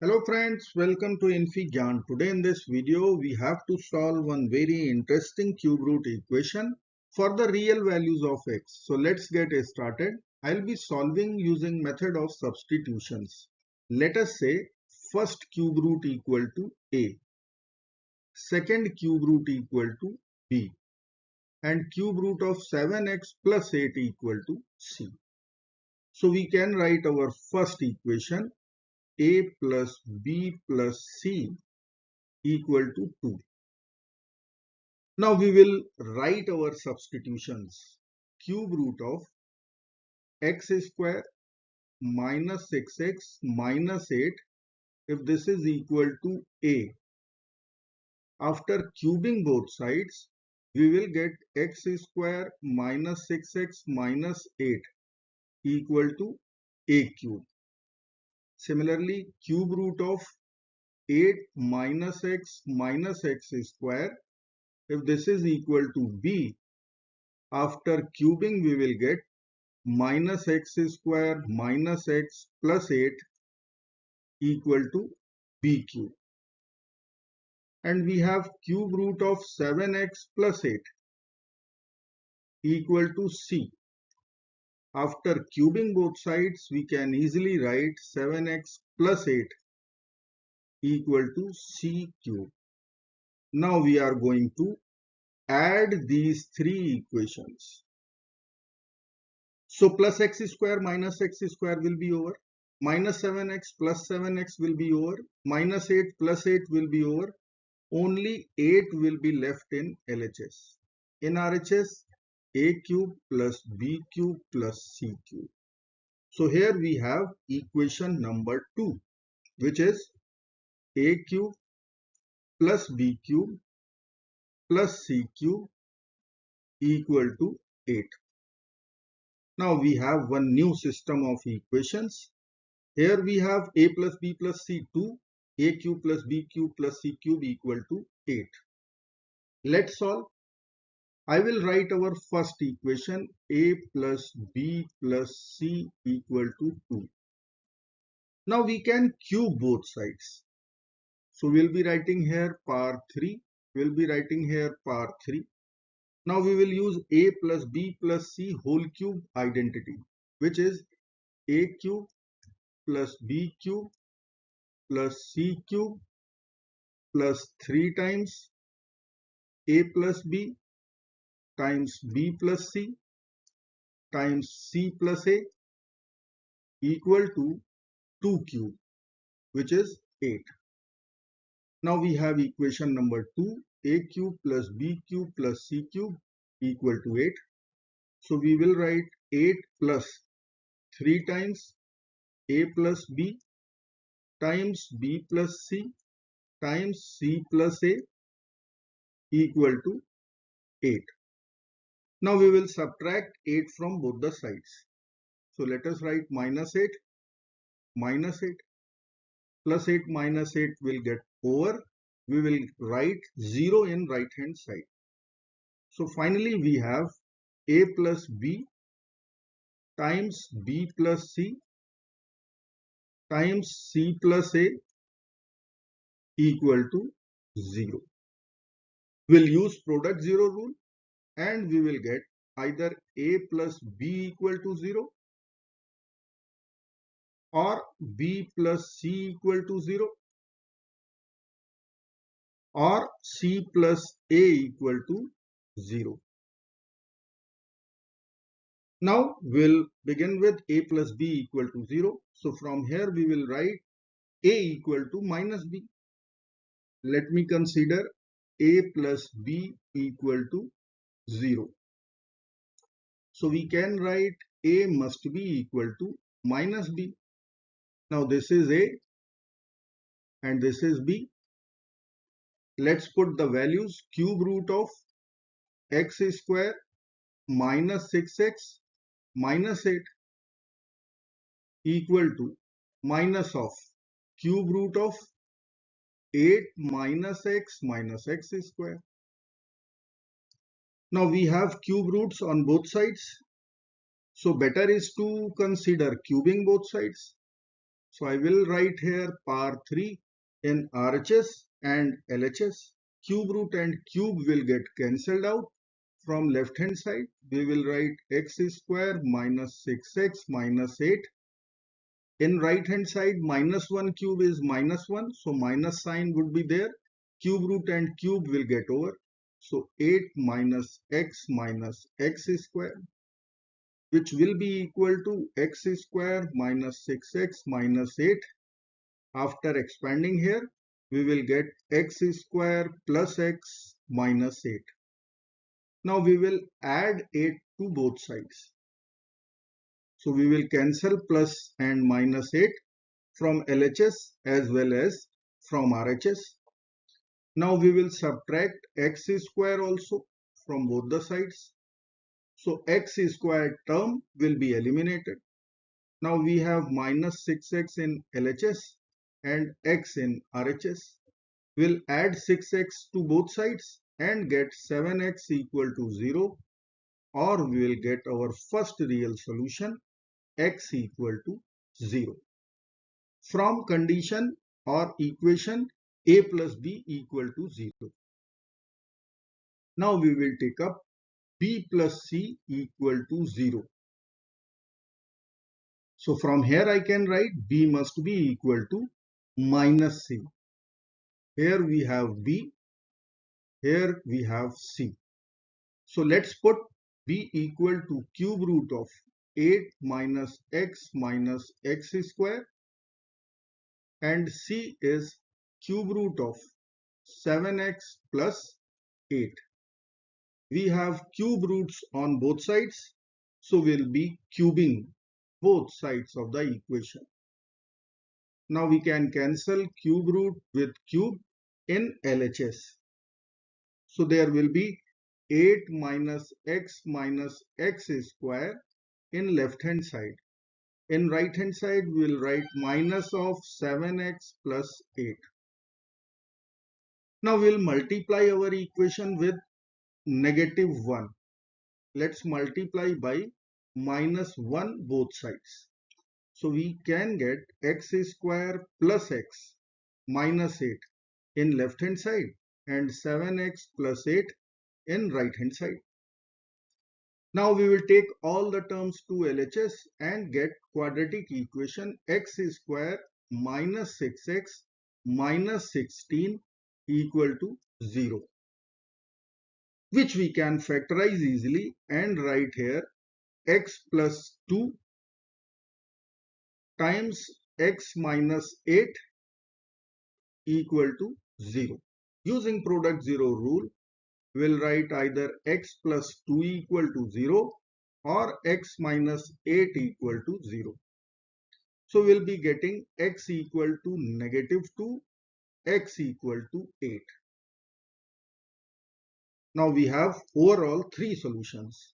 Hello friends, welcome to infyGyan. Today in this video we have to solve one very interesting cube root equation for the real values of x. So let's get started. I'll be solving using method of substitutions. Let us say first cube root equal to a, second cube root equal to b, and cube root of 7x plus 8 equal to c. So we can write our first equation a plus b plus c equal to 2. Now we will write our substitutions. Cube root of x square minus 6x minus 8, if this is equal to a. After cubing both sides, we will get x square minus 6x minus 8 equal to a cube. Similarly, cube root of 8 minus x square, if this is equal to b, after cubing we will get minus x square minus x plus 8 equal to b cube. And we have cube root of 7x plus 8 equal to c. After cubing both sides, we can easily write 7x plus 8 equal to c cube. Now we are going to add these three equations. So plus x square minus x square will be over. Minus 7x plus 7x will be over. Minus 8 plus 8 will be over. Only 8 will be left in LHS. In RHS, a cube plus b cube plus c cube. So here we have equation number 2, which is a cube plus b cube plus c cube equal to 8. Now we have one new system of equations. Here we have a plus b plus c 2, a cube plus b cube plus c cube equal to 8. Let's solve. I will write our first equation a plus b plus c equal to 2. Now we can cube both sides. So we'll be writing here power 3. We'll be writing here power 3. Now we will use a plus b plus c whole cube identity, which is a cube plus b cube plus c cube plus 3 times a plus b times b plus c times c plus a equal to 2 cube, which is 8. Now we have equation number 2, a cube plus b cube plus c cube equal to 8. So we will write 8 plus 3 times a plus b times b plus c times c plus a equal to 8. Now we will subtract 8 from both the sides. So let us write minus 8 plus 8 minus 8 will get over. We will write 0 in right hand side. So finally we have a plus b times b plus c times c plus a equal to 0. We'll use product 0 rule and we will get either a plus b equal to 0 or b plus c equal to 0 or c plus a equal to 0. Now we'll begin with a plus b equal to 0. So from here we will write a equal to minus b. Let me consider a plus b equal to 0. So we can write a must be equal to minus b. Now this is a and this is b. Let's put the values. Cube root of x square minus 6x minus 8 equal to minus of cube root of 8 minus x square. Now we have cube roots on both sides. So better is to consider cubing both sides. So I will write here power 3 in RHS and LHS. Cube root and cube will get cancelled out. From left hand side, we will write x square minus 6x minus 8. In right hand side, minus 1 cube is minus 1. So minus sign would be there. Cube root and cube will get over. So 8 minus x square, which will be equal to x square minus 6x minus 8. After expanding here, we will get x square plus x minus 8. Now we will add 8 to both sides. So we will cancel plus and minus 8 from LHS as well as from RHS. Now we will subtract x square also from both the sides. So x square term will be eliminated. Now we have minus 6x in LHS and x in RHS. We'll add 6x to both sides and get 7x equal to 0, or we will get our first real solution, x equal to 0. From condition or equation a plus b equal to 0. Now we will take up b plus c equal to 0. So from here I can write b must be equal to minus c. Here we have b, here we have c. So let's put b equal to cube root of 8 minus x square, and c is cube root of 7x plus 8. We have cube roots on both sides, so we'll be cubing both sides of the equation. Now we can cancel cube root with cube in LHS. So there will be 8 minus x square in left hand side. In right hand side, we will write minus of 7x plus 8. Now we will multiply our equation with negative 1. Let's multiply by minus 1 both sides. So we can get x square plus x minus 8 in left hand side and 7x plus 8 in right hand side. Now we will take all the terms to LHS and get quadratic equation x square minus 6x minus 16 equal to 0, which we can factorize easily and write here x plus 2 times x minus 8 equal to 0. Using product 0 rule, we'll write either x plus 2 equal to 0 or x minus 8 equal to 0. So we'll be getting x equal to negative 2, x equal to 8. Now we have overall 3 solutions: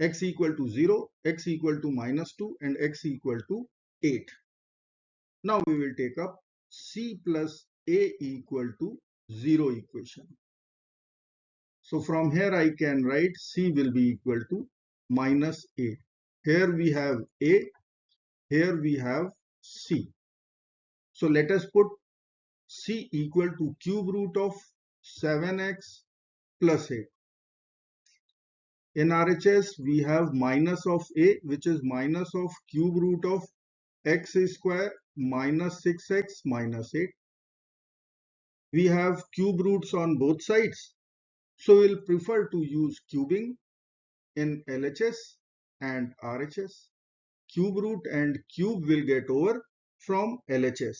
x equal to 0, x equal to minus 2 and x equal to 8. Now we will take up c plus a equal to 0 equation. So from here I can write c will be equal to minus a. Here we have a, here we have c. So let us put c equal to cube root of 7x plus 8. In RHS we have minus of a, which is minus of cube root of x square minus 6x minus 8. We have cube roots on both sides, so we'll prefer to use cubing in LHS and RHS. Cube root and cube will get over from LHS.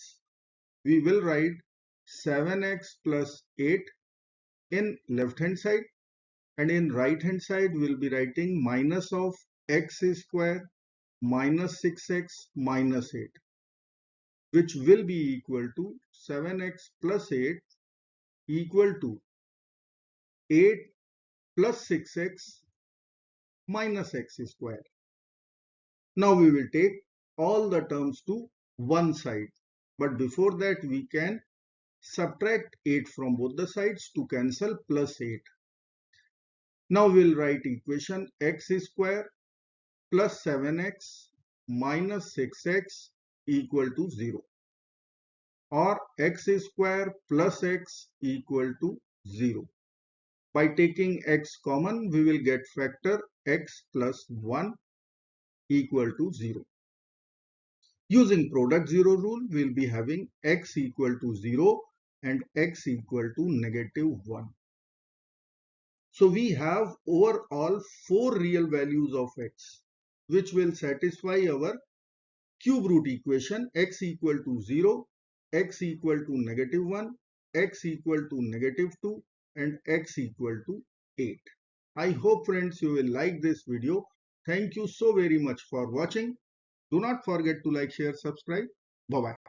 We will write 7x plus 8 in left hand side, and in right hand side we'll be writing minus of x square minus 6x minus 8, which will be equal to 7x plus 8 equal to 8 plus 6x minus x square. Now we will take all the terms to one side, but before that we can subtract 8 from both the sides to cancel plus 8. Now we will write equation x square plus 7x minus 6x equal to 0, or x square plus x equal to 0. By taking x common, we will get factor x plus 1 equal to 0. Using product 0 rule, we will be having x equal to 0 and x equal to -1. So we have overall 4 real values of x, which will satisfy our cube root equation x equal to 0, x equal to -1, x equal to -2 and x equal to 8. I hope friends you will like this video. Thank you so very much for watching. Do not forget to like, share, subscribe. Bye bye.